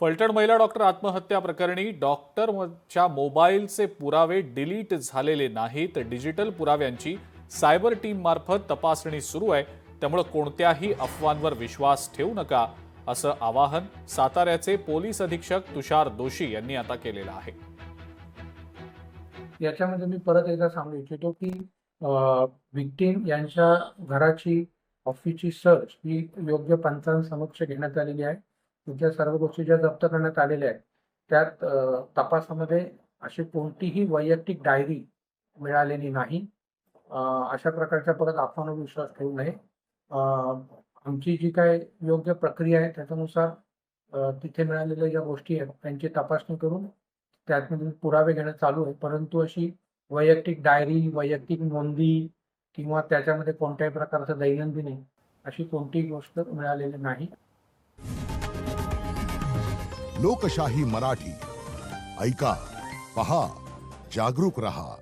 फलटण महिला डॉक्टर आत्महत्या प्रकरणी डॉक्टरच्या मोबाईलचे पुरावे डिलीट झालेले नाहीत. डिजिटल पुराव्यांची सायबर टीम मार्फत तपासणी सुरू आहे. त्यामुळे कोणत्याही अफवांवर विश्वास ठेवू नका, असं आवाहन साताऱ्याचे पोलीस अधीक्षक तुषार दोशी यांनी आता केलेलं आहे. याच्यामध्ये मी परत एकदा सांगू इच्छितो की विक्टीम यांच्या घराची ऑफिसची सर्च ही योग्य पंचांसमक्ष घेण्यात आलेली आहे. तुमच्या सर्व गोष्टी ज्या जप्त करण्यात आलेल्या आहेत त्यात तपासामध्ये अशी कोणतीही वैयक्तिक डायरी मिळालेली नाही. अशा प्रकारच्या परत अफवांवर विश्वास ठेवू नये. आमची जी काय योग्य प्रक्रिया आहे त्याच्यानुसार तिथे मिळालेल्या ज्या गोष्टी आहेत त्यांची तपासणी करून त्यातमधून पुरावे घेणं चालू आहे. परंतु अशी वैयक्तिक डायरी, वैयक्तिक नोंदी किंवा त्याच्यामध्ये कोणत्याही प्रकारचं दैनंदिनी अशी कोणतीही गोष्ट मिळालेली नाही. लोकशाही मराठी ऐका, पहा, जागरूक रहा.